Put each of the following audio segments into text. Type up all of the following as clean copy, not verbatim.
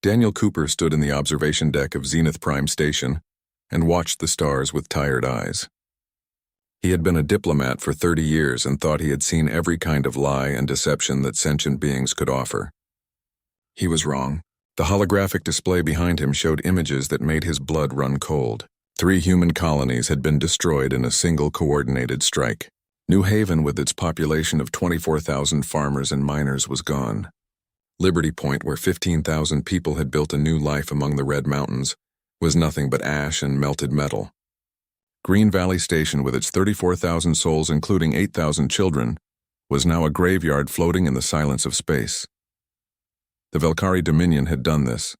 Daniel Cooper stood in the observation deck of Zenith Prime Station and watched the stars with tired eyes. He had been a diplomat for 30 years and thought he had seen every kind of lie and deception that sentient beings could offer. He was wrong. The holographic display behind him showed images that made his blood run cold. 3 human colonies had been destroyed in a single coordinated strike. New Haven, with its population of 24,000 farmers and miners, was gone. Liberty Point, where 15,000 people had built a new life among the Red Mountains, was nothing but ash and melted metal. Green Valley Station, with its 34,000 souls including 8,000 children, was now a graveyard floating in the silence of space. The Velkari Dominion had done this.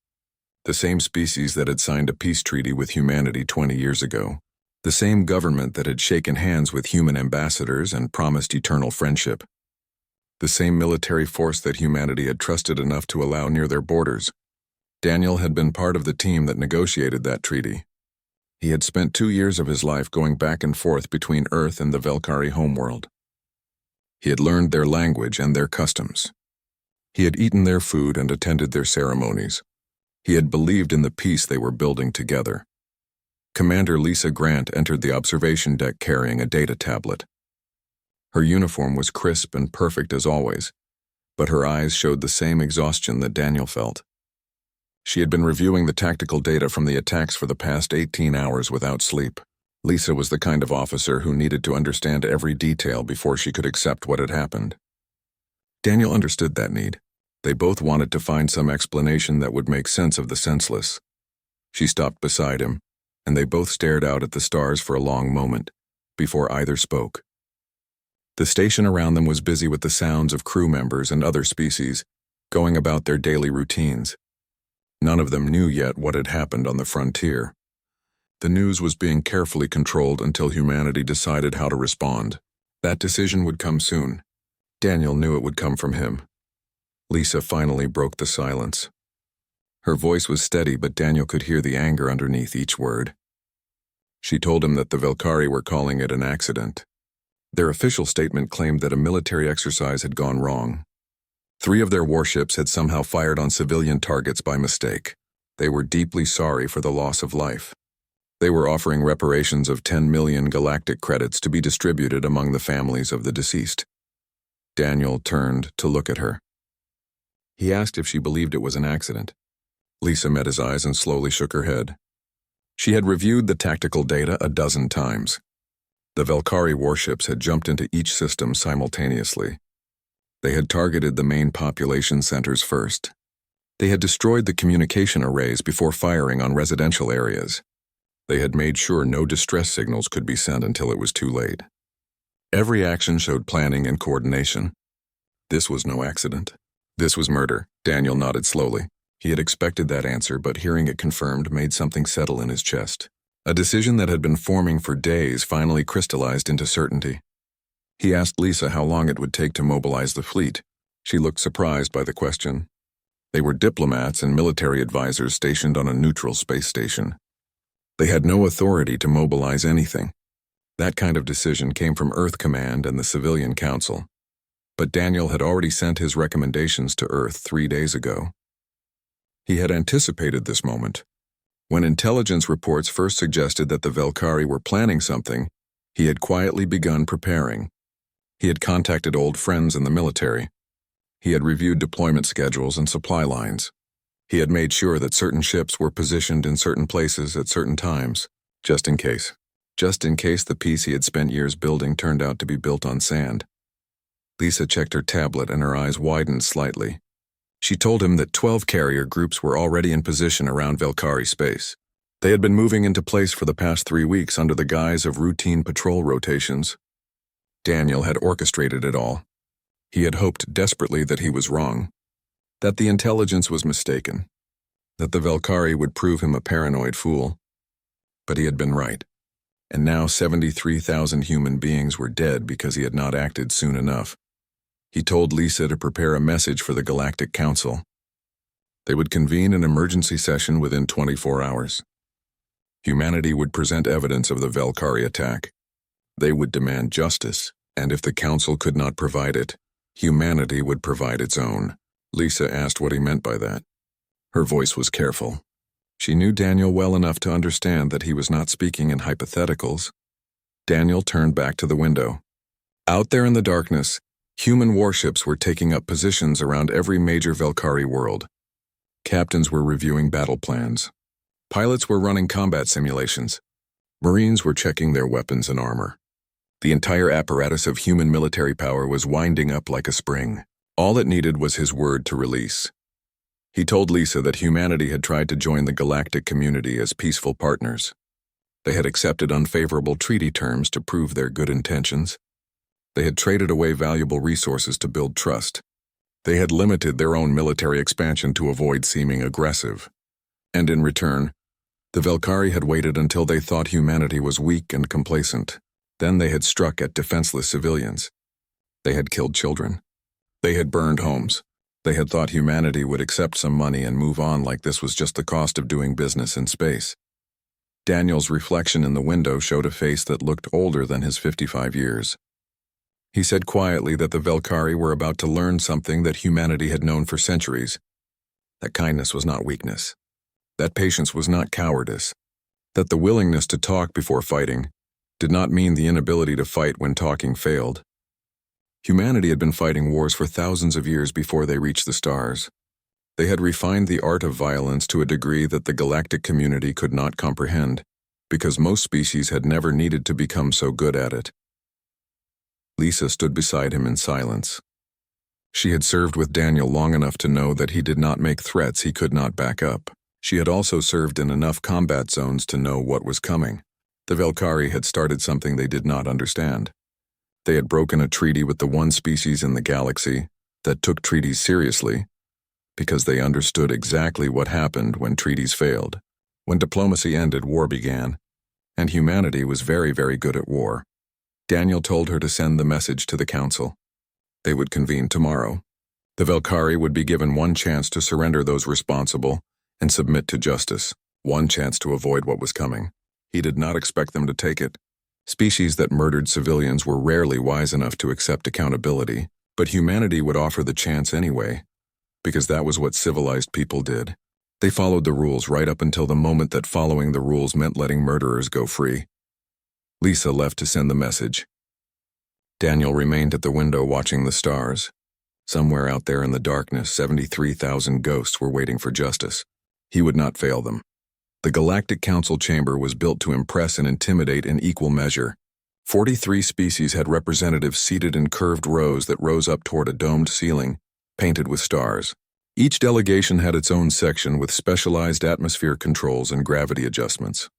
The same species that had signed a peace treaty with humanity 20 years ago. The same government that had shaken hands with human ambassadors and promised eternal friendship. The same military force that humanity had trusted enough to allow near their borders. Daniel had been part of the team that negotiated that treaty. He had spent 2 years of his life going back and forth between Earth and the Velkari homeworld. He had learned their language and their customs. He had eaten their food and attended their ceremonies. He had believed in the peace they were building together. Commander Lisa Grant entered the observation deck carrying a data tablet. Her uniform was crisp and perfect as always, but her eyes showed the same exhaustion that Daniel felt. She had been reviewing the tactical data from the attacks for the past 18 hours without sleep. Lisa was the kind of officer who needed to understand every detail before she could accept what had happened. Daniel understood that need. They both wanted to find some explanation that would make sense of the senseless. She stopped beside him, and they both stared out at the stars for a long moment, before either spoke. The station around them was busy with the sounds of crew members and other species, going about their daily routines. None of them knew yet what had happened on the frontier. The news was being carefully controlled until humanity decided how to respond. That decision would come soon. Daniel knew it would come from him. Lisa finally broke the silence. Her voice was steady, but Daniel could hear the anger underneath each word. She told him that the Velkari were calling it an accident. Their official statement claimed that a military exercise had gone wrong. 3 of their warships had somehow fired on civilian targets by mistake. They were deeply sorry for the loss of life. They were offering reparations of 10 million galactic credits to be distributed among the families of the deceased. Daniel turned to look at her. He asked if she believed it was an accident. Lisa met his eyes and slowly shook her head. She had reviewed the tactical data a dozen times. The Velkari warships had jumped into each system simultaneously. They had targeted the main population centers first. They had destroyed the communication arrays before firing on residential areas. They had made sure no distress signals could be sent until it was too late. Every action showed planning and coordination. This was no accident. This was murder. Daniel nodded slowly. He had expected that answer, but hearing it confirmed made something settle in his chest. A decision that had been forming for days finally crystallized into certainty. He asked Lisa how long it would take to mobilize the fleet. She looked surprised by the question. They were diplomats and military advisors stationed on a neutral space station. They had no authority to mobilize anything. That kind of decision came from Earth Command and the Civilian Council. But Daniel had already sent his recommendations to Earth 3 days ago. He had anticipated this moment. When intelligence reports first suggested that the Velkari were planning something, he had quietly begun preparing. He had contacted old friends in the military. He had reviewed deployment schedules and supply lines. He had made sure that certain ships were positioned in certain places at certain times, just in case. Just in case the piece he had spent years building turned out to be built on sand. Lisa checked her tablet and her eyes widened slightly. She told him that 12 carrier groups were already in position around Velkari space. They had been moving into place for the past 3 weeks under the guise of routine patrol rotations. Daniel had orchestrated it all. He had hoped desperately that he was wrong, that the intelligence was mistaken, that the Velkari would prove him a paranoid fool. But he had been right. And now 73,000 human beings were dead because he had not acted soon enough. He told Lisa to prepare a message for the Galactic Council. They would convene an emergency session within 24 hours. Humanity would present evidence of the Velkari attack. They would demand justice, and if the Council could not provide it, humanity would provide its own. Lisa asked what he meant by that. Her voice was careful. She knew Daniel well enough to understand that he was not speaking in hypotheticals. Daniel turned back to the window. Out there in the darkness, human warships were taking up positions around every major Velkari world. Captains were reviewing battle plans. Pilots were running combat simulations. Marines were checking their weapons and armor. The entire apparatus of human military power was winding up like a spring. All it needed was his word to release. He told Lisa that humanity had tried to join the galactic community as peaceful partners. They had accepted unfavorable treaty terms to prove their good intentions. They had traded away valuable resources to build trust. They had limited their own military expansion to avoid seeming aggressive. And in return, the Velkari had waited until they thought humanity was weak and complacent. Then they had struck at defenseless civilians. They had killed children. They had burned homes. They had thought humanity would accept some money and move on like this was just the cost of doing business in space. Daniel's reflection in the window showed a face that looked older than his 55 years. He said quietly that the Velkari were about to learn something that humanity had known for centuries. That kindness was not weakness. That patience was not cowardice. That the willingness to talk before fighting did not mean the inability to fight when talking failed. Humanity had been fighting wars for thousands of years before they reached the stars. They had refined the art of violence to a degree that the galactic community could not comprehend, because most species had never needed to become so good at it. Lisa stood beside him in silence. She had served with Daniel long enough to know that he did not make threats he could not back up. She had also served in enough combat zones to know what was coming. The Velkari had started something they did not understand. They had broken a treaty with the one species in the galaxy that took treaties seriously, because they understood exactly what happened when treaties failed. When diplomacy ended, war began, and humanity was very, very good at war. Daniel told her to send the message to the council. They would convene tomorrow. The Velkari would be given one chance to surrender those responsible and submit to justice, one chance to avoid what was coming. He did not expect them to take it. Species that murdered civilians were rarely wise enough to accept accountability, but humanity would offer the chance anyway, because that was what civilized people did. They followed the rules right up until the moment that following the rules meant letting murderers go free. Lisa left to send the message. Daniel remained at the window watching the stars. Somewhere out there in the darkness, 73,000 ghosts were waiting for justice. He would not fail them. The Galactic Council chamber was built to impress and intimidate in equal measure. 43 species had representatives seated in curved rows that rose up toward a domed ceiling, painted with stars. Each delegation had its own section with specialized atmosphere controls and gravity adjustments.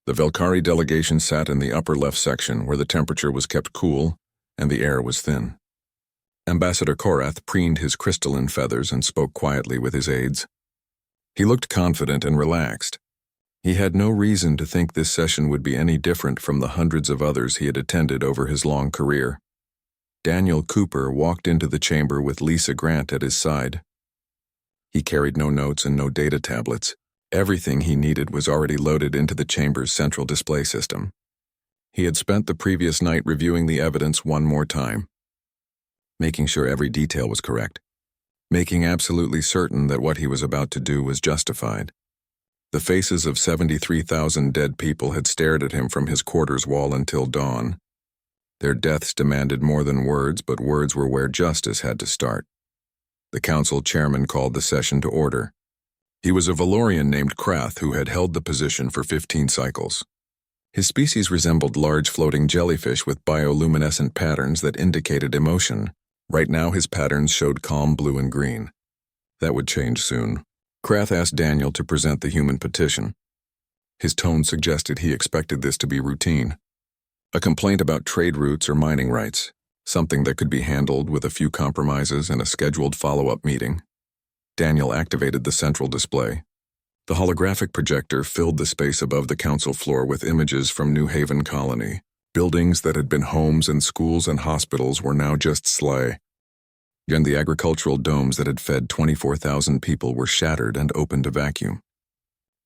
The Velkari delegation sat in the upper left section where the temperature was kept cool and the air was thin. Ambassador Korath preened his crystalline feathers and spoke quietly with his aides. He looked confident and relaxed. He had no reason to think this session would be any different from the hundreds of others he had attended over his long career. Daniel Cooper walked into the chamber with Lisa Grant at his side. He carried no notes and no data tablets. Everything he needed was already loaded into the chamber's central display system. He had spent the previous night reviewing the evidence one more time, making sure every detail was correct, making absolutely certain that what he was about to do was justified. The faces of 73,000 dead people had stared at him from his quarters wall until dawn. Their deaths demanded more than words, but words were where justice had to start. The council chairman called the session to order. He was a Valorian named Krath who had held the position for 15 cycles. His species resembled large floating jellyfish with bioluminescent patterns that indicated emotion. Right now his patterns showed calm blue and green. That would change soon. Krath asked Daniel to present the human petition. His tone suggested he expected this to be routine. A complaint about trade routes or mining rights, something that could be handled with a few compromises and a scheduled follow-up meeting. Daniel activated the central display. The holographic projector filled the space above the council floor with images from New Haven Colony. Buildings that had been homes and schools and hospitals were now just slay. And the agricultural domes that had fed 24,000 people were shattered and open to vacuum.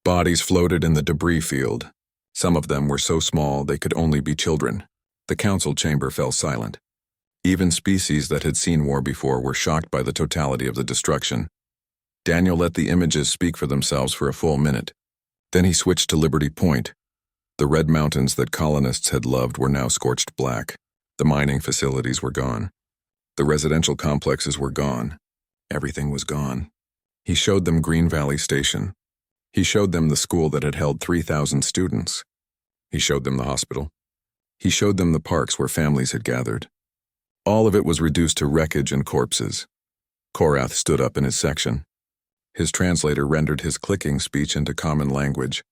Bodies floated in the debris field. Some of them were so small they could only be children. The council chamber fell silent. Even species that had seen war before were shocked by the totality of the destruction. Daniel let the images speak for themselves for a full minute. Then he switched to Liberty Point. The red mountains that colonists had loved were now scorched black. The mining facilities were gone. The residential complexes were gone. Everything was gone. He showed them Green Valley Station. He showed them the school that had held 3,000 students. He showed them the hospital. He showed them the parks where families had gathered. All of it was reduced to wreckage and corpses. Korath stood up in his section. His translator rendered his clicking speech into common language.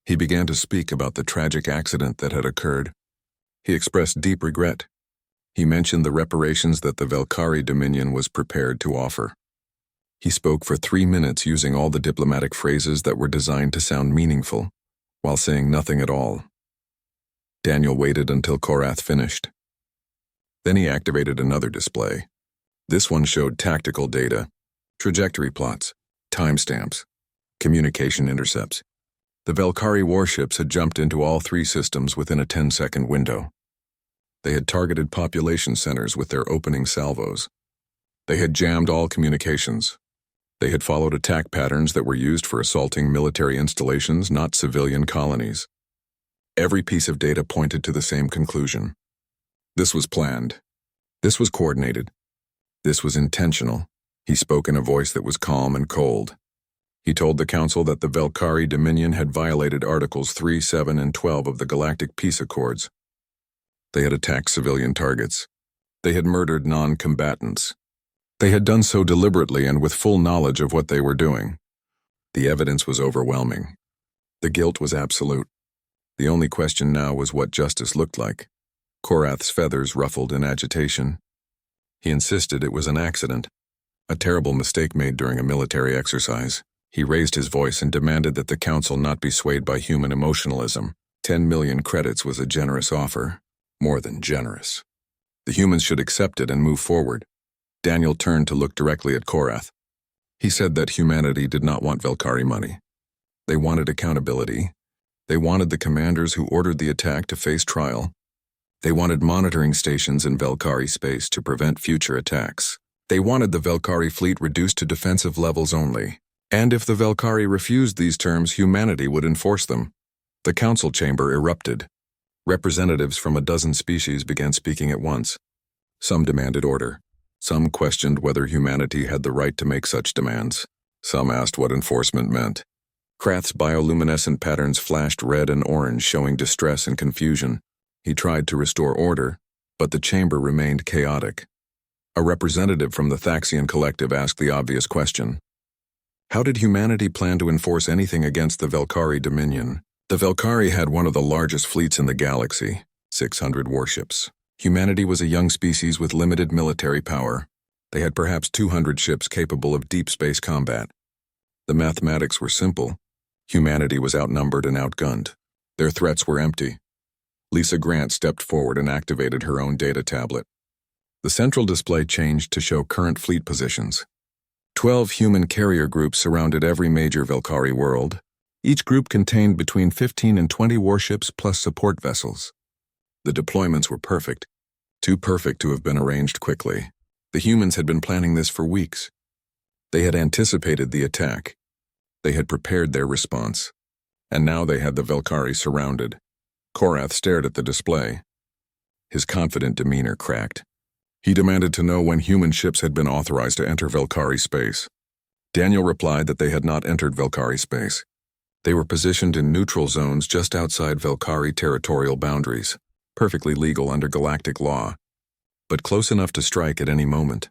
He began to speak about the tragic accident that had occurred. He expressed deep regret. He mentioned the reparations that the Velkari Dominion was prepared to offer. He spoke for 3 minutes using all the diplomatic phrases that were designed to sound meaningful, while saying nothing at all. Daniel waited until Korath finished. Then he activated another display. This one showed tactical data, trajectory plots, timestamps, communication intercepts. The Velkari warships had jumped into all 3 systems within a 10-second window. They had targeted population centers with their opening salvos. They had jammed all communications. They had followed attack patterns that were used for assaulting military installations, not civilian colonies. Every piece of data pointed to the same conclusion. This was planned. This was coordinated. This was intentional. He spoke in a voice that was calm and cold. He told the Council that the Velkari Dominion had violated Articles 3, 7, and 12 of the Galactic Peace Accords. They had attacked civilian targets. They had murdered non-combatants. They had done so deliberately and with full knowledge of what they were doing. The evidence was overwhelming. The guilt was absolute. The only question now was what justice looked like. Korath's feathers ruffled in agitation. He insisted it was an accident, a terrible mistake made during a military exercise. He raised his voice and demanded that the Council not be swayed by human emotionalism. 10 million credits was a generous offer. More than generous. The humans should accept it and move forward. Daniel turned to look directly at Korath. He said that humanity did not want Velkari money. They wanted accountability. They wanted the commanders who ordered the attack to face trial. They wanted monitoring stations in Velkari space to prevent future attacks. They wanted the Velkari fleet reduced to defensive levels only. And if the Velkari refused these terms, humanity would enforce them. The council chamber erupted. Representatives from a dozen species began speaking at once. Some demanded order. Some questioned whether humanity had the right to make such demands. Some asked what enforcement meant. Krath's bioluminescent patterns flashed red and orange, showing distress and confusion. He tried to restore order, but the chamber remained chaotic. A representative from the Thaxian collective asked the obvious question. How did humanity plan to enforce anything against the Velkari Dominion? The Velkari had one of the largest fleets in the galaxy, 600 warships. Humanity was a young species with limited military power. They had perhaps 200 ships capable of deep space combat. The mathematics were simple. Humanity was outnumbered and outgunned. Their threats were empty. Lisa Grant stepped forward and activated her own data tablet. The central display changed to show current fleet positions. 12 human carrier groups surrounded every major Velkari world. Each group contained between 15 and 20 warships plus support vessels. The deployments were perfect, too perfect to have been arranged quickly. The humans had been planning this for weeks. They had anticipated the attack. They had prepared their response. And now they had the Velkari surrounded. Korath stared at the display. His confident demeanor cracked. He demanded to know when human ships had been authorized to enter Velkari space. Daniel replied that they had not entered Velkari space. They were positioned in neutral zones just outside Velkari territorial boundaries, perfectly legal under galactic law, but close enough to strike at any moment.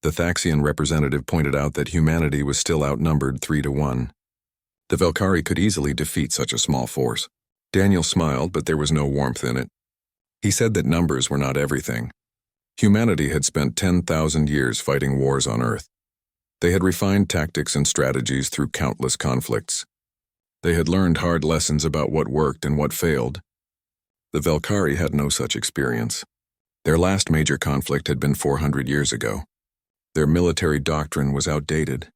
The Thaxian representative pointed out that humanity was still outnumbered 3-1. The Velkari could easily defeat such a small force. Daniel smiled, but there was no warmth in it. He said that numbers were not everything. Humanity had spent 10,000 years fighting wars on Earth. They had refined tactics and strategies through countless conflicts. They had learned hard lessons about what worked and what failed. The Velkari had no such experience. Their last major conflict had been 400 years ago. Their military doctrine was outdated.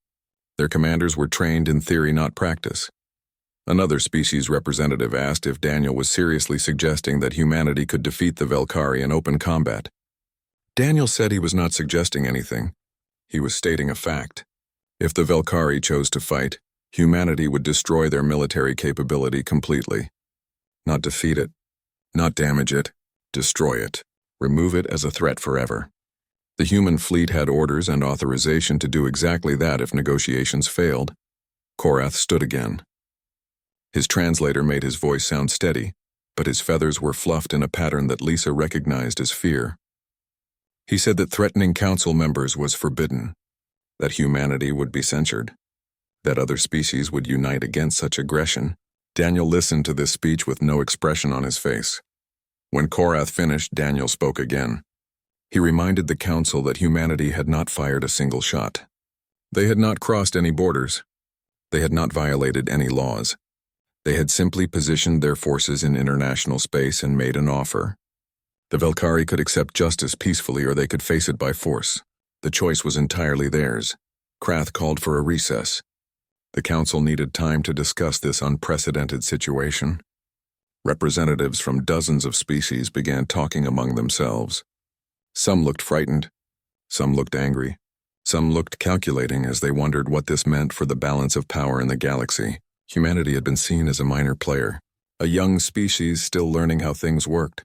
Their commanders were trained in theory, not practice. Another species representative asked if Daniel was seriously suggesting that humanity could defeat the Velkari in open combat. Daniel said he was not suggesting anything. He was stating a fact. If the Velkari chose to fight, humanity would destroy their military capability completely. Not defeat it, not damage it, destroy it, remove it as a threat forever. The human fleet had orders and authorization to do exactly that if negotiations failed. Korath stood again. His translator made his voice sound steady, but his feathers were fluffed in a pattern that Lisa recognized as fear. He said that threatening council members was forbidden, that humanity would be censured, that other species would unite against such aggression. Daniel listened to this speech with no expression on his face. When Korath finished, Daniel spoke again. He reminded the council that humanity had not fired a single shot. They had not crossed any borders. They had not violated any laws. They had simply positioned their forces in international space and made an offer. The Velkari could accept justice peacefully or they could face it by force. The choice was entirely theirs. Krath called for a recess. The council needed time to discuss this unprecedented situation. Representatives from dozens of species began talking among themselves. Some looked frightened, some looked angry, some looked calculating as they wondered what this meant for the balance of power in the galaxy. Humanity had been seen as a minor player, a young species still learning how things worked.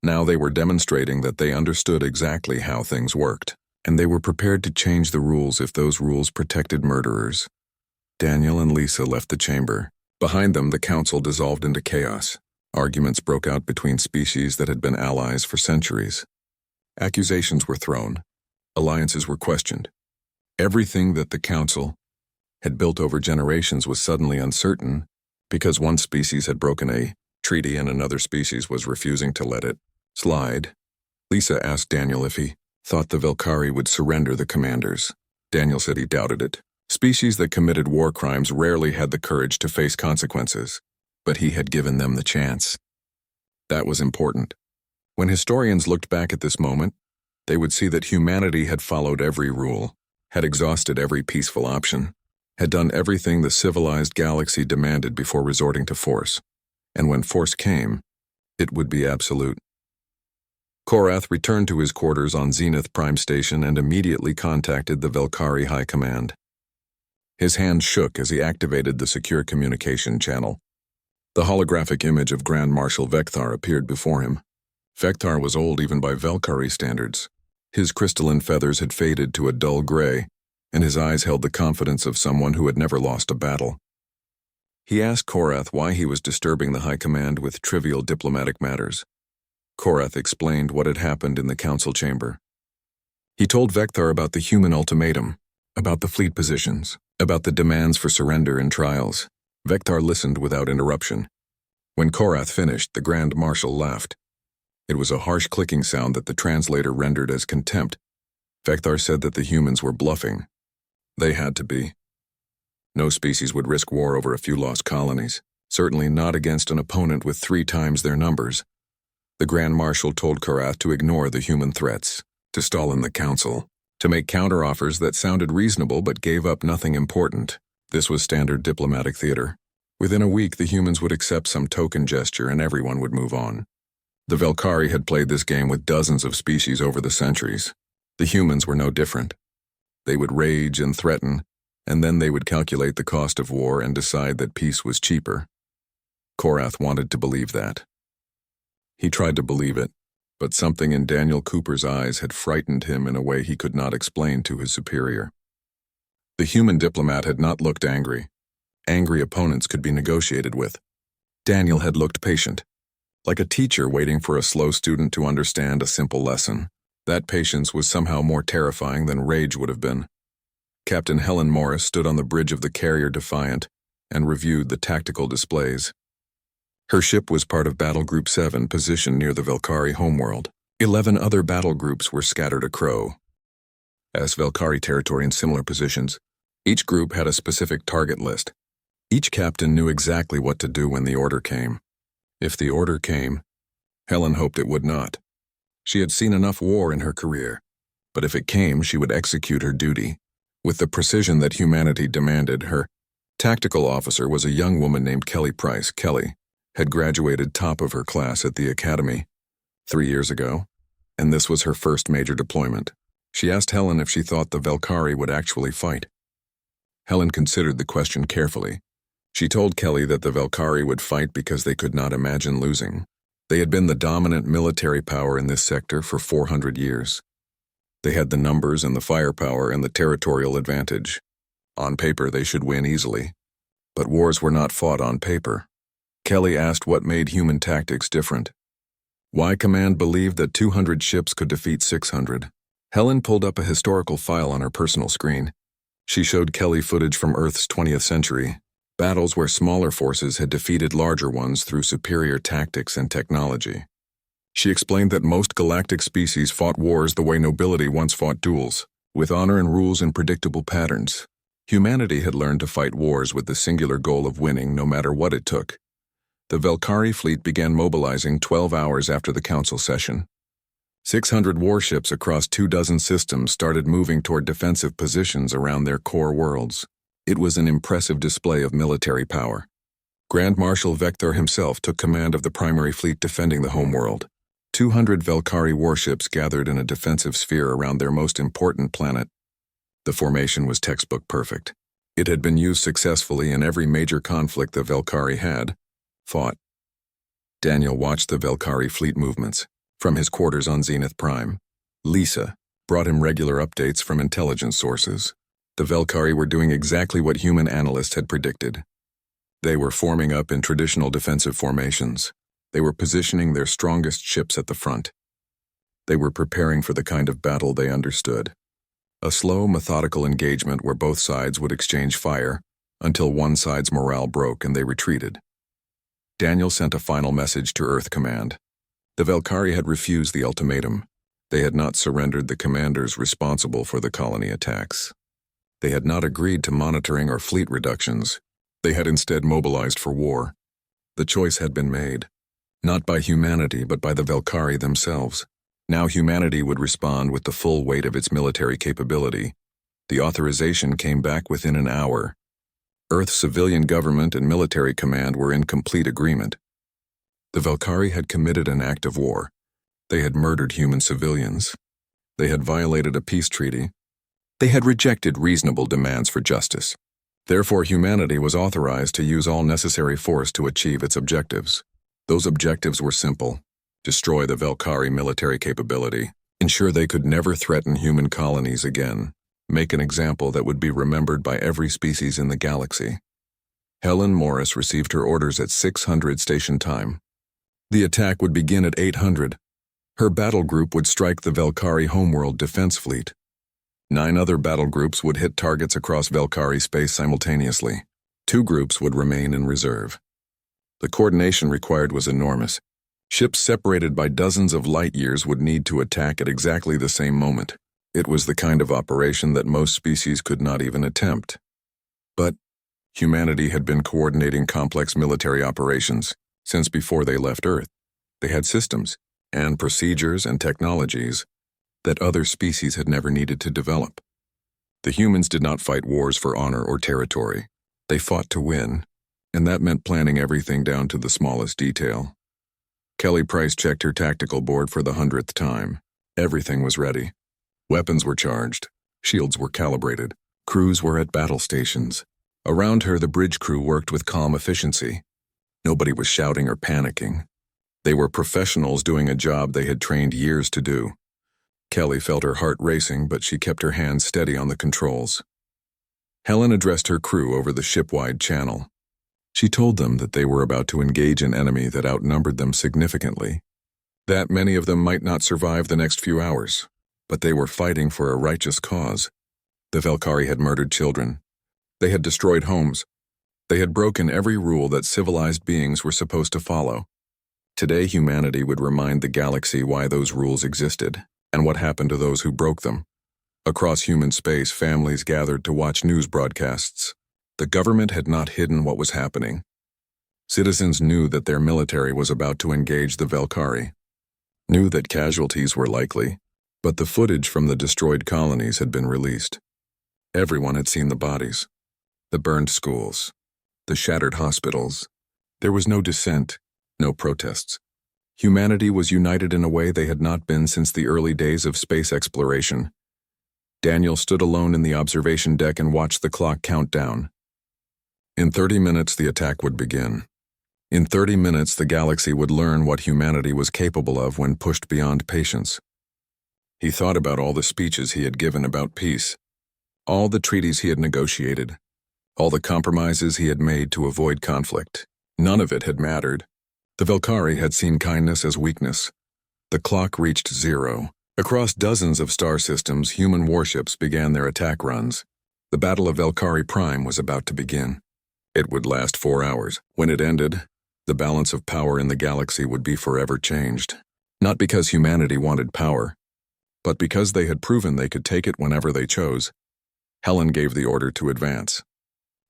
Now they were demonstrating that they understood exactly how things worked, and they were prepared to change the rules if those rules protected murderers. Daniel and Lisa left the chamber. Behind them, the council dissolved into chaos. Arguments broke out between species that had been allies for centuries. Accusations were thrown. Alliances were questioned. Everything that the council had built over generations was suddenly uncertain because one species had broken a treaty and another species was refusing to let it slide. Lisa asked Daniel if he thought the Velkari would surrender the commanders. Daniel said he doubted it. Species that committed war crimes rarely had the courage to face consequences, but he had given them the chance. That was important. When historians looked back at this moment, they would see that humanity had followed every rule, had exhausted every peaceful option, had done everything the civilized galaxy demanded before resorting to force. And when force came, it would be absolute. Korath returned to his quarters on Zenith Prime Station and immediately contacted the Velkari High Command. His hand shook as he activated the secure communication channel. The holographic image of Grand Marshal Vecthar appeared before him. Vecthar was old even by Velkari standards. His crystalline feathers had faded to a dull gray, and his eyes held the confidence of someone who had never lost a battle. He asked Korath why he was disturbing the High Command with trivial diplomatic matters. Korath explained what had happened in the council chamber. He told Vecthar about the human ultimatum, about the fleet positions, about the demands for surrender and trials. Vecthar listened without interruption. When Korath finished, the Grand Marshal laughed. It was a harsh clicking sound that the translator rendered as contempt. Vecthar said that the humans were bluffing. They had to be. No species would risk war over a few lost colonies, certainly not against an opponent with 3 times their numbers. The Grand Marshal told Korath to ignore the human threats, to stall in the council, to make counteroffers that sounded reasonable but gave up nothing important. This was standard diplomatic theater. Within a week, the humans would accept some token gesture and everyone would move on. The Velkari had played this game with dozens of species over the centuries. The humans were no different. They would rage and threaten, and then they would calculate the cost of war and decide that peace was cheaper. Korath wanted to believe that. He tried to believe it, but something in Daniel Cooper's eyes had frightened him in a way he could not explain to his superior. The human diplomat had not looked angry. Angry opponents could be negotiated with. Daniel had looked patient, like a teacher waiting for a slow student to understand a simple lesson. That patience was somehow more terrifying than rage would have been. Captain Helen Morris stood on the bridge of the carrier Defiant and reviewed the tactical displays. Her ship was part of Battle Group 7, positioned near the Velkari homeworld. 11 other battle groups were scattered across as Velkari territory in similar positions. Each group had a specific target list. Each captain knew exactly what to do when the order came. If the order came, Helen hoped it would not. She had seen enough war in her career, but if it came, she would execute her duty with the precision that humanity demanded. Her tactical officer was a young woman named Kelly Price. Kelly had graduated top of her class at the academy 3 years ago, and this was her first major deployment. She asked Helen if she thought the Velkari would actually fight. Helen considered the question carefully. She told Kelly that the Valkyrie would fight because they could not imagine losing. They had been the dominant military power in this sector for 400 years. They had the numbers and the firepower and the territorial advantage. On paper, they should win easily. But wars were not fought on paper. Kelly asked what made human tactics different. Why Command believed that 200 ships could defeat 600. Helen pulled up a historical file on her personal screen. She showed Kelly footage from Earth's 20th century, battles where smaller forces had defeated larger ones through superior tactics and technology. She explained that most galactic species fought wars the way nobility once fought duels, with honor and rules and predictable patterns. Humanity had learned to fight wars with the singular goal of winning no matter what it took. The Valkyrie fleet began mobilizing 12 hours after the council session. 600 warships across 24 systems started moving toward defensive positions around their core worlds. It was an impressive display of military power. Grand Marshal Vector himself took command of the primary fleet defending the homeworld. 200 Valkyrie warships gathered in a defensive sphere around their most important planet. The formation was textbook perfect. It had been used successfully in every major conflict the Valkyrie had fought. Daniel watched the Valkyrie fleet movements from his quarters on Zenith Prime. Lisa brought him regular updates from intelligence sources. The Valkyrie were doing exactly what human analysts had predicted. They were forming up in traditional defensive formations. They were positioning their strongest ships at the front. They were preparing for the kind of battle they understood. A slow, methodical engagement where both sides would exchange fire until one side's morale broke and they retreated. Daniel sent a final message to Earth Command. The Valkyrie had refused the ultimatum. They had not surrendered the commanders responsible for the colony attacks. They had not agreed to monitoring or fleet reductions. They had instead mobilized for war. The choice had been made, not by humanity but by the Valkyrie themselves. Now humanity would respond with the full weight of its military capability. The authorization came back within an hour. Earth's civilian government and military command were in complete agreement. The Valkyrie had committed an act of war. They had murdered human civilians. They had violated a peace treaty. They had rejected reasonable demands for justice. Therefore, humanity was authorized to use all necessary force to achieve its objectives. Those objectives were simple: destroy the Valkyrie military capability, ensure they could never threaten human colonies again, make an example that would be remembered by every species in the galaxy. Helen Morris received her orders at 600 station time. The attack would begin at 800. Her battle group would strike the Valkyrie homeworld defense fleet. 9 other battle groups would hit targets across Valkyrie space simultaneously. 2 groups would remain in reserve. The coordination required was enormous. Ships separated by dozens of light years would need to attack at exactly the same moment. It was the kind of operation that most species could not even attempt. But humanity had been coordinating complex military operations since before they left Earth. They had systems and procedures and technologies that other species had never needed to develop. The humans did not fight wars for honor or territory. They fought to win, and that meant planning everything down to the smallest detail. Kelly Price checked her tactical board for the 100th time. Everything was ready. Weapons were charged. Shields were calibrated. Crews were at battle stations. Around her, the bridge crew worked with calm efficiency. Nobody was shouting or panicking. They were professionals doing a job they had trained years to do. Kelly felt her heart racing, but she kept her hands steady on the controls. Helen addressed her crew over the ship-wide channel. She told them that they were about to engage an enemy that outnumbered them significantly, that many of them might not survive the next few hours, but they were fighting for a righteous cause. The Valkyrie had murdered children. They had destroyed homes. They had broken every rule that civilized beings were supposed to follow. Today, humanity would remind the galaxy why those rules existed and what happened to those who broke them. Across human space, families gathered to watch news broadcasts. The government had not hidden what was happening. Citizens knew that their military was about to engage the Valkyrie, knew that casualties were likely, but the footage from the destroyed colonies had been released. Everyone had seen the bodies, the burned schools, the shattered hospitals. There was no dissent, no protests. Humanity was united in a way they had not been since the early days of space exploration. Daniel stood alone in the observation deck and watched the clock count down. In 30 minutes, the attack would begin. In 30 minutes, the galaxy would learn what humanity was capable of when pushed beyond patience. He thought about all the speeches he had given about peace, all the treaties he had negotiated, all the compromises he had made to avoid conflict. None of it had mattered. The Velkhari had seen kindness as weakness. The clock reached zero. Across dozens of star systems, human warships began their attack runs. The Battle of Velkhari Prime was about to begin. It would last 4 hours. When it ended, the balance of power in the galaxy would be forever changed. Not because humanity wanted power, but because they had proven they could take it whenever they chose. Helen gave the order to advance.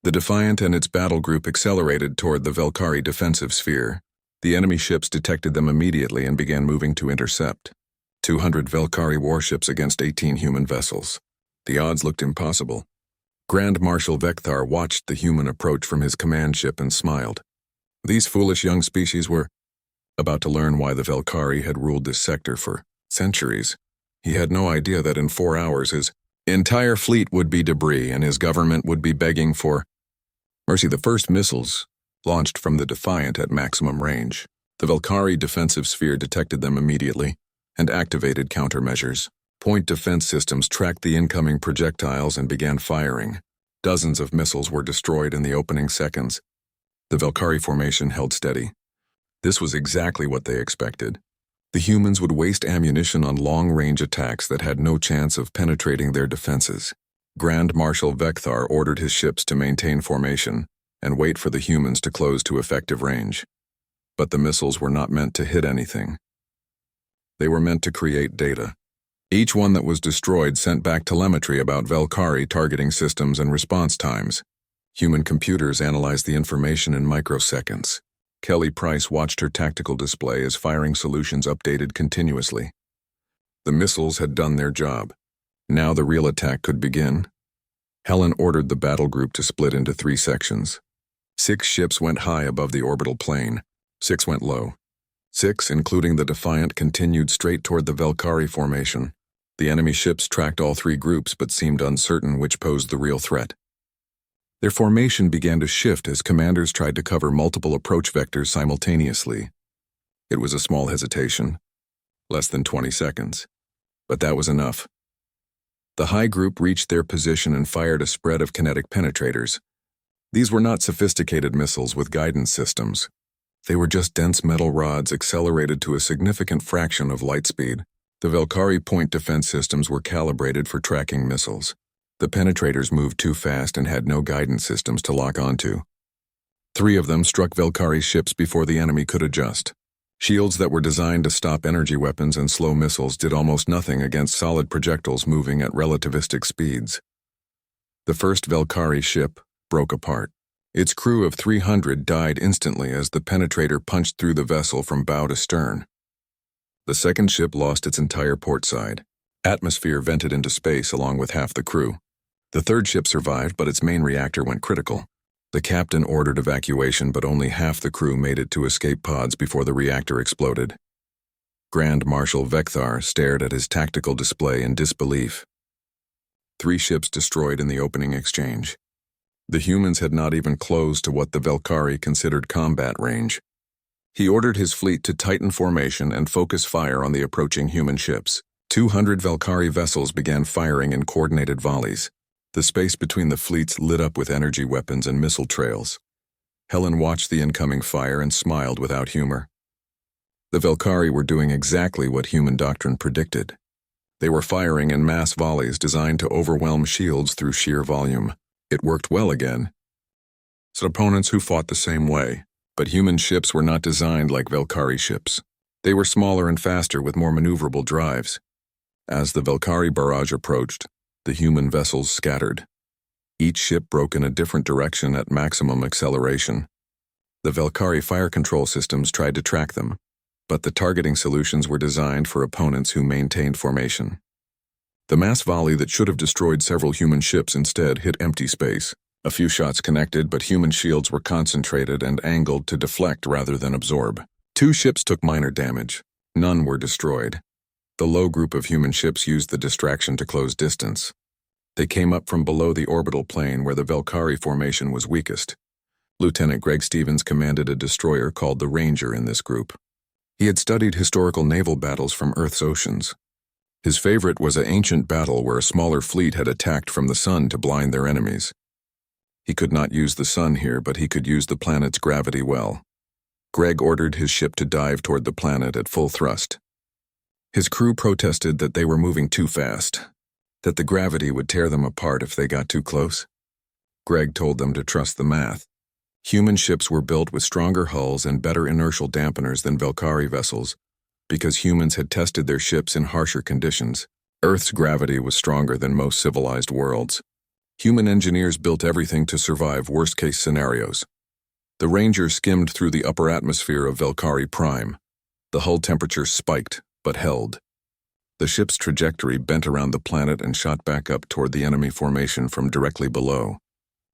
The Defiant and its battle group accelerated toward the Velkhari defensive sphere. The enemy ships detected them immediately and began moving to intercept. 200 Velkhari warships against 18 human vessels. The odds looked impossible. Grand Marshal Vekthar watched the human approach from his command ship and smiled. These foolish young species were about to learn why the Velkhari had ruled this sector for centuries. He had no idea that in 4 hours his entire fleet would be debris and his government would be begging for mercy. The first missiles launched from the Defiant at maximum range. The Velkhari defensive sphere detected them immediately and activated countermeasures. Point defense systems tracked the incoming projectiles and began firing. Dozens of missiles were destroyed in the opening seconds. The Velkhari formation held steady. This was exactly what they expected. The humans would waste ammunition on long-range attacks that had no chance of penetrating their defenses. Grand Marshal Vekthar ordered his ships to maintain formation and wait for the humans to close to effective range. But the missiles were not meant to hit anything. They were meant to create data. Each one that was destroyed sent back telemetry about Velkhari targeting systems and response times. Human computers analyzed the information in microseconds. Kelly Price watched her tactical display as firing solutions updated continuously. The missiles had done their job. Now the real attack could begin. Helen ordered the battle group to split into 3 sections. 6 ships went high above the orbital plane. 6 went low. 6, including the Defiant, continued straight toward the Velkhari formation. The enemy ships tracked all 3 groups but seemed uncertain which posed the real threat. Their formation began to shift as commanders tried to cover multiple approach vectors simultaneously. It was a small hesitation, less than 20 seconds, but that was enough. The high group reached their position and fired a spread of kinetic penetrators. These were not sophisticated missiles with guidance systems. They were just dense metal rods accelerated to a significant fraction of light speed. The Velkhari point defense systems were calibrated for tracking missiles. The penetrators moved too fast and had no guidance systems to lock onto. 3 of them struck Velkhari ships before the enemy could adjust. Shields that were designed to stop energy weapons and slow missiles did almost nothing against solid projectiles moving at relativistic speeds. The first Velkhari ship broke apart. Its crew of 300 died instantly as the penetrator punched through the vessel from bow to stern. The second ship lost its entire port side. Atmosphere vented into space along with half the crew. The third ship survived, but its main reactor went critical. The captain ordered evacuation, but only half the crew made it to escape pods before the reactor exploded. Grand Marshal Vekthar stared at his tactical display in disbelief. 3 ships destroyed in the opening exchange. The humans had not even closed to what the Velkhari considered combat range. He ordered his fleet to tighten formation and focus fire on the approaching human ships. 200 Velkhari vessels began firing in coordinated volleys. The space between the fleets lit up with energy weapons and missile trails. Helen watched the incoming fire and smiled without humor. The Velkhari were doing exactly what human doctrine predicted. They were firing in mass volleys designed to overwhelm shields through sheer volume. It worked well again. So opponents who fought the same way. But human ships were not designed like Velkhari ships. They were smaller and faster with more maneuverable drives. As the Velkhari barrage approached, the human vessels scattered. Each ship broke in a different direction at maximum acceleration. The Velkhari fire control systems tried to track them, but the targeting solutions were designed for opponents who maintained formation. The mass volley that should have destroyed several human ships instead hit empty space. A few shots connected, but human shields were concentrated and angled to deflect rather than absorb. 2 ships took minor damage. None were destroyed. The low group of human ships used the distraction to close distance. They came up from below the orbital plane where the Valkyrie formation was weakest. Lieutenant Greg Stevens commanded a destroyer called the Ranger in this group. He had studied historical naval battles from Earth's oceans. His favorite was an ancient battle where a smaller fleet had attacked from the sun to blind their enemies. He could not use the sun here, but he could use the planet's gravity well. Greg ordered his ship to dive toward the planet at full thrust. His crew protested that they were moving too fast, that the gravity would tear them apart if they got too close. Greg told them to trust the math. Human ships were built with stronger hulls and better inertial dampeners than Valkyrie vessels, because humans had tested their ships in harsher conditions. Earth's gravity was stronger than most civilized worlds. Human engineers built everything to survive worst-case scenarios. The Ranger skimmed through the upper atmosphere of Valkyrie Prime. The hull temperature spiked, but held. The ship's trajectory bent around the planet and shot back up toward the enemy formation from directly below.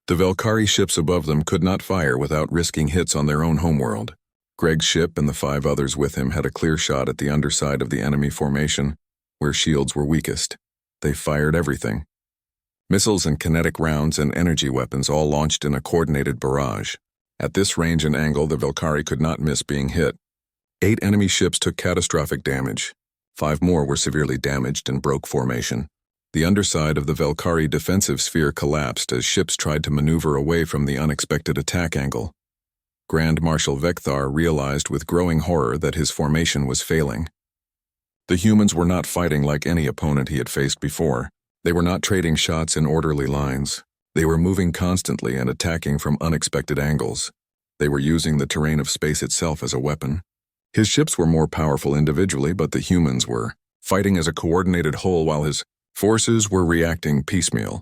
The Valkyrie ships above them could not fire without risking hits on their own homeworld. Greg's ship and the 5 others with him had a clear shot at the underside of the enemy formation, where shields were weakest. They fired everything. Missiles and kinetic rounds and energy weapons all launched in a coordinated barrage. At this range and angle, the Valkyrie could not miss being hit. 8 enemy ships took catastrophic damage. 5 more were severely damaged and broke formation. The underside of the Valkyrie defensive sphere collapsed as ships tried to maneuver away from the unexpected attack angle. Grand Marshal Vekthar realized with growing horror that his formation was failing. The humans were not fighting like any opponent he had faced before. They were not trading shots in orderly lines. They were moving constantly and attacking from unexpected angles. They were using the terrain of space itself as a weapon. His ships were more powerful individually, but the humans were fighting as a coordinated whole while his forces were reacting piecemeal.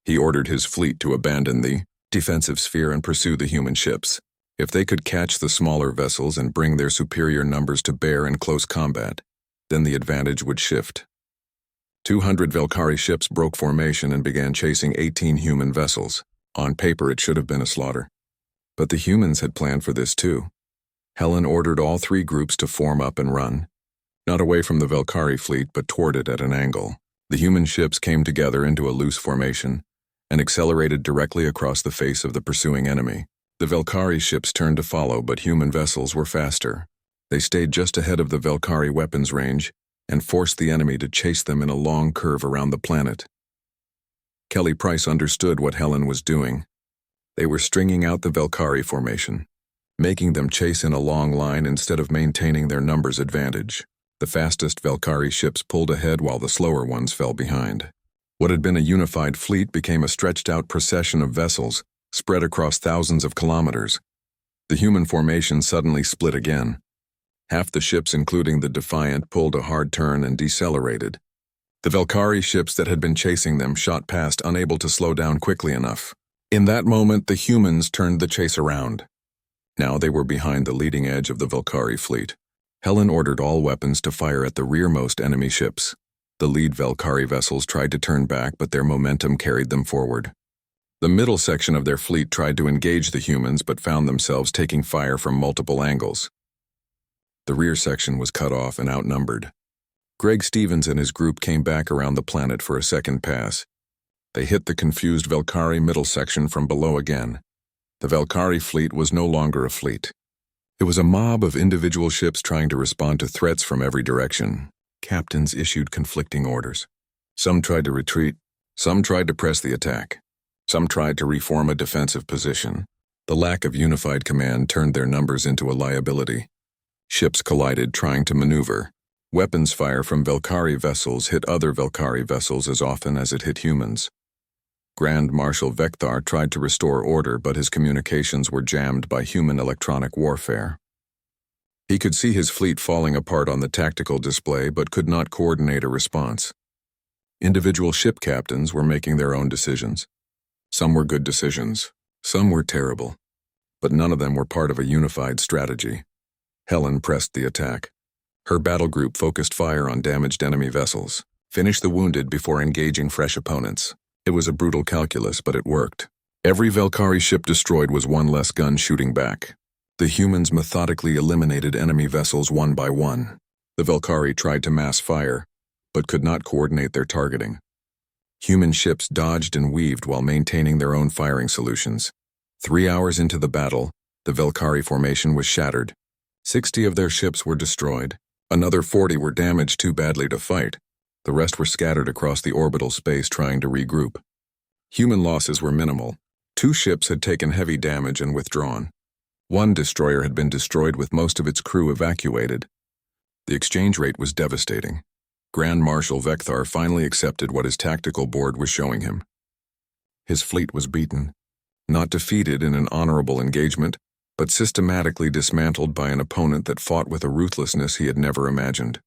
He ordered his fleet to abandon the defensive sphere and pursue the human ships. If they could catch the smaller vessels and bring their superior numbers to bear in close combat, then the advantage would shift. 200 Valkyrie ships broke formation and began chasing 18 human vessels. On paper, it should have been a slaughter. But the humans had planned for this too. Helen ordered all 3 groups to form up and run, not away from the Valkyrie fleet, but toward it at an angle. The human ships came together into a loose formation and accelerated directly across the face of the pursuing enemy. The Valkyrie ships turned to follow, but human vessels were faster. They stayed just ahead of the Valkyrie weapons range and forced the enemy to chase them in a long curve around the planet. Kelly Price understood what Helen was doing. They were stringing out the Valkyrie formation, making them chase in a long line instead of maintaining their numbers advantage. The fastest Valkyrie ships pulled ahead while the slower ones fell behind. What had been a unified fleet became a stretched-out procession of vessels spread across thousands of kilometers. The human formation suddenly split again. Half the ships, including the Defiant, pulled a hard turn and decelerated. The Valkyrie ships that had been chasing them shot past, unable to slow down quickly enough. In that moment, the humans turned the chase around. Now they were behind the leading edge of the Valkyrie fleet. Helen ordered all weapons to fire at the rearmost enemy ships. The lead Valkyrie vessels tried to turn back, but their momentum carried them forward. The middle section of their fleet tried to engage the humans, but found themselves taking fire from multiple angles. The rear section was cut off and outnumbered. Greg Stevens and his group came back around the planet for a second pass. They hit the confused Valkyrie middle section from below again. The Valkyrie fleet was no longer a fleet. It was a mob of individual ships trying to respond to threats from every direction. Captains issued conflicting orders. Some tried to retreat, some tried to press the attack, some tried to reform a defensive position. The lack of unified command turned their numbers into a liability. Ships collided trying to maneuver. Weapons fire from Valkyrie vessels hit other Valkyrie vessels as often as it hit humans. Grand Marshal Vekthar tried to restore order, but his communications were jammed by human electronic warfare. He could see his fleet falling apart on the tactical display, but could not coordinate a response. Individual ship captains were making their own decisions. Some were good decisions, some were terrible, but none of them were part of a unified strategy. Helen pressed the attack. Her battle group focused fire on damaged enemy vessels, finished the wounded before engaging fresh opponents. It was a brutal calculus, but it worked. Every Valkyrie ship destroyed was one less gun shooting back. The humans methodically eliminated enemy vessels one by one. The Valkyrie tried to mass fire, but could not coordinate their targeting. Human ships dodged and weaved while maintaining their own firing solutions. 3 hours into the battle, the Velkari formation was shattered. 60 of their ships were destroyed. Another 40 were damaged too badly to fight. The rest were scattered across the orbital space trying to regroup. Human losses were minimal. 2 ships had taken heavy damage and withdrawn. 1 destroyer had been destroyed with most of its crew evacuated. The exchange rate was devastating. Grand Marshal Vekthar finally accepted what his tactical board was showing him. His fleet was beaten, not defeated in an honorable engagement, but systematically dismantled by an opponent that fought with a ruthlessness he had never imagined.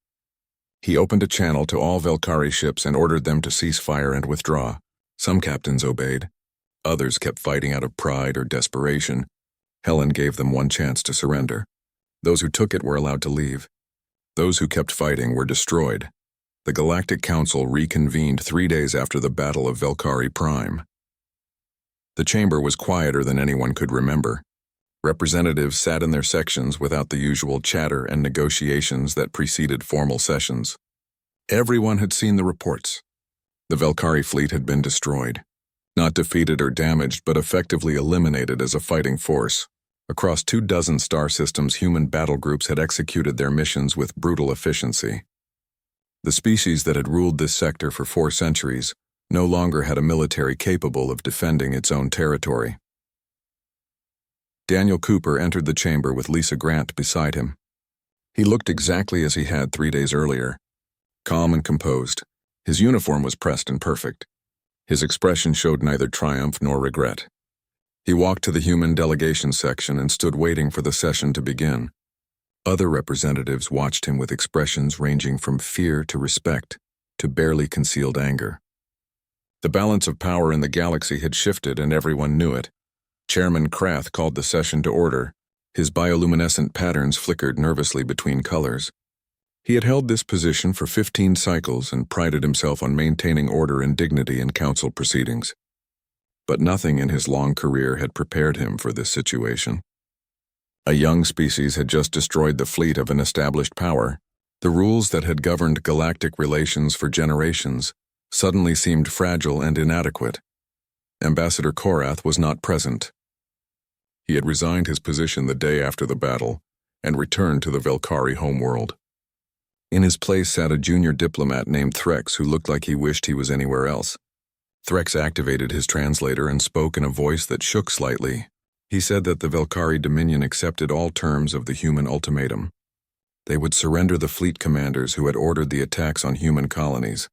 He opened a channel to all Velkari ships and ordered them to cease fire and withdraw. Some captains obeyed. Others kept fighting out of pride or desperation. Helen gave them one chance to surrender. Those who took it were allowed to leave. Those who kept fighting were destroyed. The Galactic Council reconvened 3 days after the Battle of Velkari Prime. The chamber was quieter than anyone could remember. Representatives sat in their sections without the usual chatter and negotiations that preceded formal sessions. Everyone had seen the reports. The Velkari fleet had been destroyed. Not defeated or damaged, but effectively eliminated as a fighting force. Across 24 star systems, human battle groups had executed their missions with brutal efficiency. The species that had ruled this sector for 4 centuries no longer had a military capable of defending its own territory. Daniel Cooper entered the chamber with Lisa Grant beside him. He looked exactly as he had 3 days earlier, calm and composed. His uniform was pressed and perfect. His expression showed neither triumph nor regret. He walked to the human delegation section and stood waiting for the session to begin. Other representatives watched him with expressions ranging from fear to respect to barely concealed anger. The balance of power in the galaxy had shifted and everyone knew it. Chairman Krath called the session to order. His bioluminescent patterns flickered nervously between colors. He had held this position for 15 cycles and prided himself on maintaining order and dignity in council proceedings. But nothing in his long career had prepared him for this situation. A young species had just destroyed the fleet of an established power. The rules that had governed galactic relations for generations suddenly seemed fragile and inadequate. Ambassador Korath was not present. He had resigned his position the day after the battle and returned to the Velkari homeworld. In his place sat a junior diplomat named Threx who looked like he wished he was anywhere else. Threx activated his translator and spoke in a voice that shook slightly. He said that the Velkari Dominion accepted all terms of the human ultimatum. They would surrender the fleet commanders who had ordered the attacks on human colonies.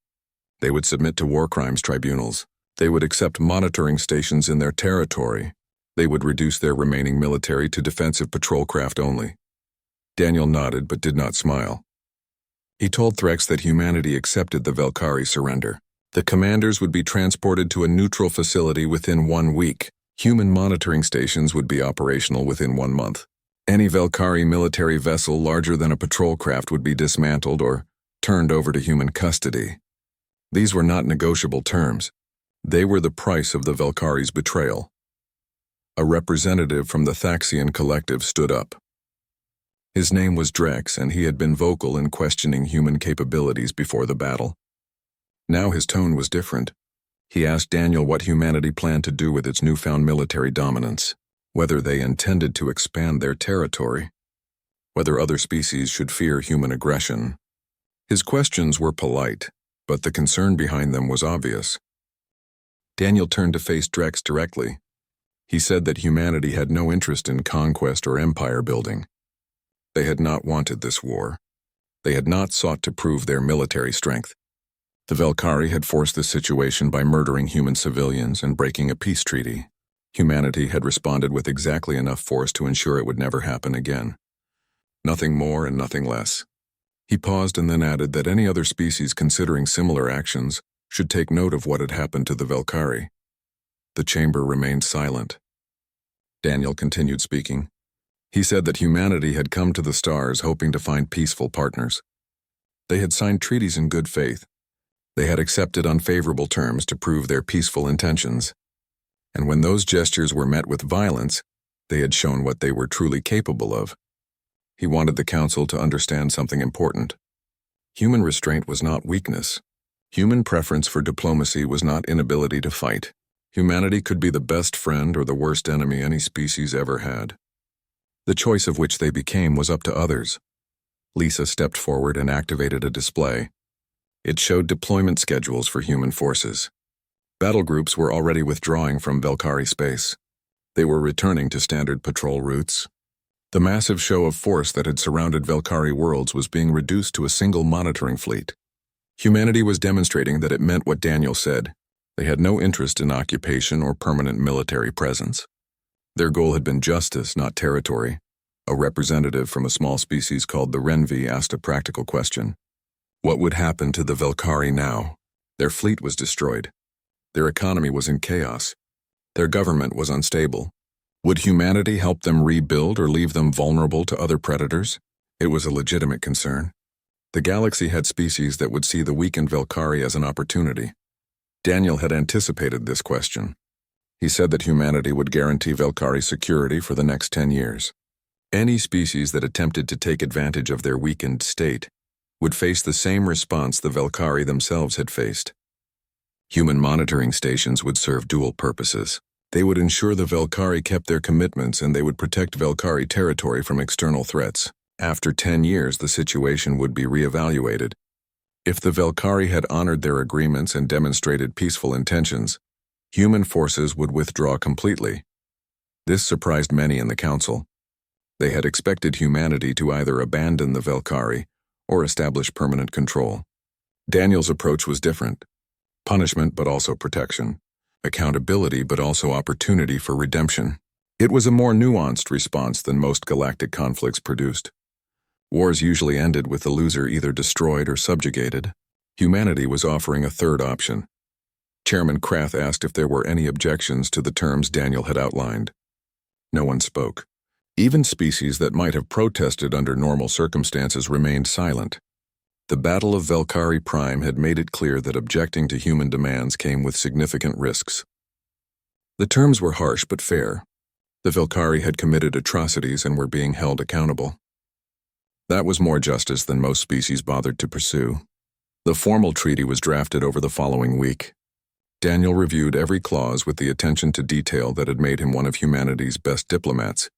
They would submit to war crimes tribunals. They would accept monitoring stations in their territory. They would reduce their remaining military to defensive patrol craft only. Daniel nodded but did not smile. He told Threx that humanity accepted the Velkari surrender. The commanders would be transported to a neutral facility within 1 week. Human monitoring stations would be operational within 1 month. Any Velkari military vessel larger than a patrol craft would be dismantled or turned over to human custody. These were not negotiable terms. They were the price of the Velkari's betrayal. A representative from the Thaxian collective stood up. His name was Drex, and he had been vocal in questioning human capabilities before the battle. Now his tone was different. He asked Daniel what humanity planned to do with its newfound military dominance, whether they intended to expand their territory, whether other species should fear human aggression. His questions were polite, but the concern behind them was obvious. Daniel turned to face Drex directly. He said that humanity had no interest in conquest or empire building. They had not wanted this war. They had not sought to prove their military strength. The Velkari had forced this situation by murdering human civilians and breaking a peace treaty. Humanity had responded with exactly enough force to ensure it would never happen again. Nothing more and nothing less. He paused and then added that any other species considering similar actions should take note of what had happened to the Velkari. The chamber remained silent. Daniel continued speaking. He said that humanity had come to the stars hoping to find peaceful partners. They had signed treaties in good faith. They had accepted unfavorable terms to prove their peaceful intentions. And when those gestures were met with violence, they had shown what they were truly capable of. He wanted the council to understand something important. Human restraint was not weakness. Human preference for diplomacy was not inability to fight. Humanity could be the best friend or the worst enemy any species ever had. The choice of which they became was up to others. Lisa stepped forward and activated a display. It showed deployment schedules for human forces. Battle groups were already withdrawing from Velkari space. They were returning to standard patrol routes. The massive show of force that had surrounded Velkari worlds was being reduced to a single monitoring fleet. Humanity was demonstrating that it meant what Daniel said. They had no interest in occupation or permanent military presence. Their goal had been justice, not territory. A representative from a small species called the Renvi asked a practical question. What would happen to the Velkari now? Their fleet was destroyed. Their economy was in chaos. Their government was unstable. Would humanity help them rebuild or leave them vulnerable to other predators? It was a legitimate concern. The galaxy had species that would see the weakened Velkari as an opportunity. Daniel had anticipated this question. He said that humanity would guarantee Velkari security for the next 10 years. Any species that attempted to take advantage of their weakened state would face the same response the Velkari themselves had faced. Human monitoring stations would serve dual purposes. They would ensure the Velkari kept their commitments and they would protect Velkari territory from external threats. After 10 years, the situation would be reevaluated. If the Velkari had honored their agreements and demonstrated peaceful intentions, human forces would withdraw completely. This surprised many in the council. They had expected humanity to either abandon the Velkari or establish permanent control. Daniel's approach was different. Punishment but also protection. Accountability but also opportunity for redemption. It was a more nuanced response than most galactic conflicts produced. Wars usually ended with the loser either destroyed or subjugated. Humanity was offering a third option. Chairman Krath asked if there were any objections to the terms Daniel had outlined. No one spoke. Even species that might have protested under normal circumstances remained silent. The Battle of Velkari Prime had made it clear that objecting to human demands came with significant risks. The terms were harsh but fair. The Velkari had committed atrocities and were being held accountable. That was more justice than most species bothered to pursue. The formal treaty was drafted over the following week. Daniel reviewed every clause with the attention to detail that had made him one of humanity's best diplomats.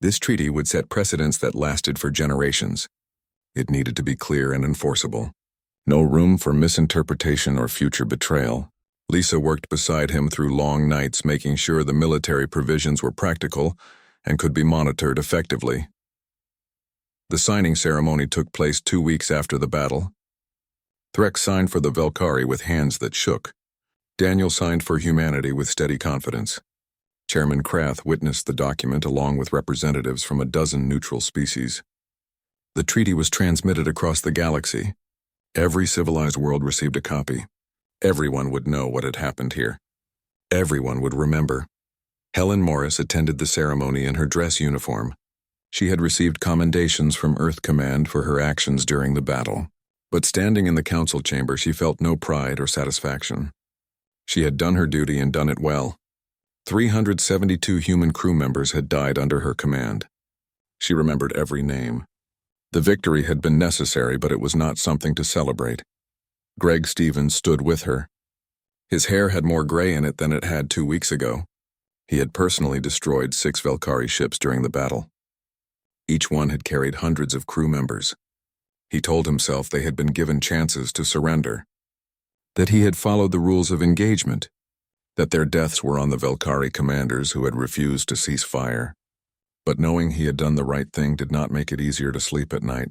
This treaty would set precedents that lasted for generations. It needed to be clear and enforceable. No room for misinterpretation or future betrayal. Lisa worked beside him through long nights, making sure the military provisions were practical and could be monitored effectively. The signing ceremony took place 2 weeks after the battle. Threk signed for the Velkari with hands that shook. Daniel signed for humanity with steady confidence. Chairman Krath witnessed the document along with representatives from a dozen neutral species. The treaty was transmitted across the galaxy. Every civilized world received a copy. Everyone would know what had happened here. Everyone would remember. Helen Morris attended the ceremony in her dress uniform. She had received commendations from Earth Command for her actions during the battle. But standing in the council chamber, she felt no pride or satisfaction. She had done her duty and done it well. 372 human crew members had died under her command. She remembered every name. The victory had been necessary, but it was not something to celebrate. Greg Stevens stood with her. His hair had more gray in it than it had 2 weeks ago. He had personally destroyed 6 Velkari ships during the battle. Each one had carried hundreds of crew members. He told himself they had been given chances to surrender. That he had followed the rules of engagement. That their deaths were on the Velkari commanders who had refused to cease fire. But knowing he had done the right thing did not make it easier to sleep at night.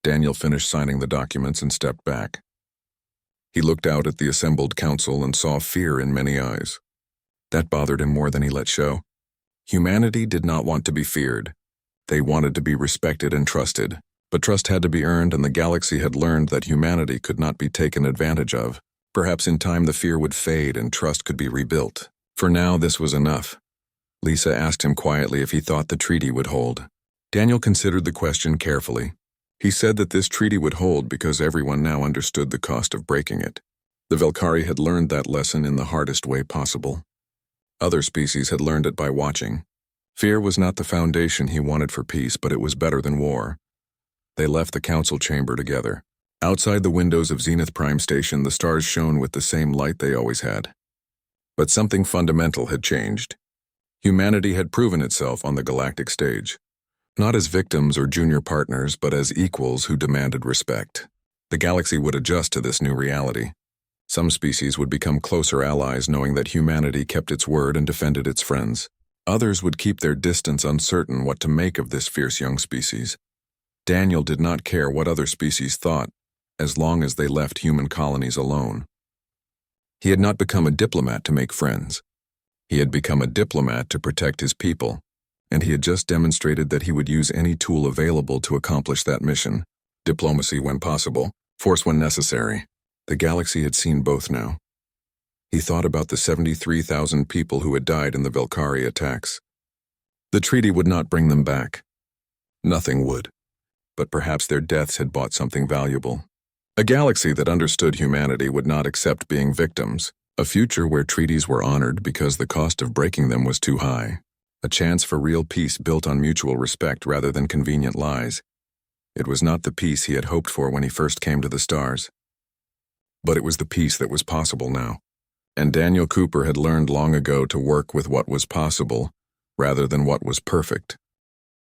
Daniel finished signing the documents and stepped back. He looked out at the assembled council and saw fear in many eyes. That bothered him more than he let show. Humanity did not want to be feared. They wanted to be respected and trusted. But trust had to be earned, and the galaxy had learned that humanity could not be taken advantage of. Perhaps in time the fear would fade and trust could be rebuilt. For now, this was enough. Lisa asked him quietly if he thought the treaty would hold. Daniel considered the question carefully. He said that this treaty would hold because everyone now understood the cost of breaking it. The Velkari had learned that lesson in the hardest way possible. Other species had learned it by watching. Fear was not the foundation he wanted for peace, but it was better than war. They left the council chamber together. Outside the windows of Zenith Prime Station, the stars shone with the same light they always had. But something fundamental had changed. Humanity had proven itself on the galactic stage, not as victims or junior partners, but as equals who demanded respect. The galaxy would adjust to this new reality. Some species would become closer allies, knowing that humanity kept its word and defended its friends. Others would keep their distance, uncertain what to make of this fierce young species. Daniel did not care what other species thought, as long as they left human colonies alone. He had not become a diplomat to make friends. He had become a diplomat to protect his people, and he had just demonstrated that he would use any tool available to accomplish that mission. Diplomacy when possible, force when necessary. The galaxy had seen both now. He thought about the 73,000 people who had died in the Velkari attacks. The treaty would not bring them back. Nothing would. But perhaps their deaths had bought something valuable. A galaxy that understood humanity would not accept being victims. A future where treaties were honored because the cost of breaking them was too high. A chance for real peace built on mutual respect rather than convenient lies. It was not the peace he had hoped for when he first came to the stars. But it was the peace that was possible now. And Daniel Cooper had learned long ago to work with what was possible rather than what was perfect.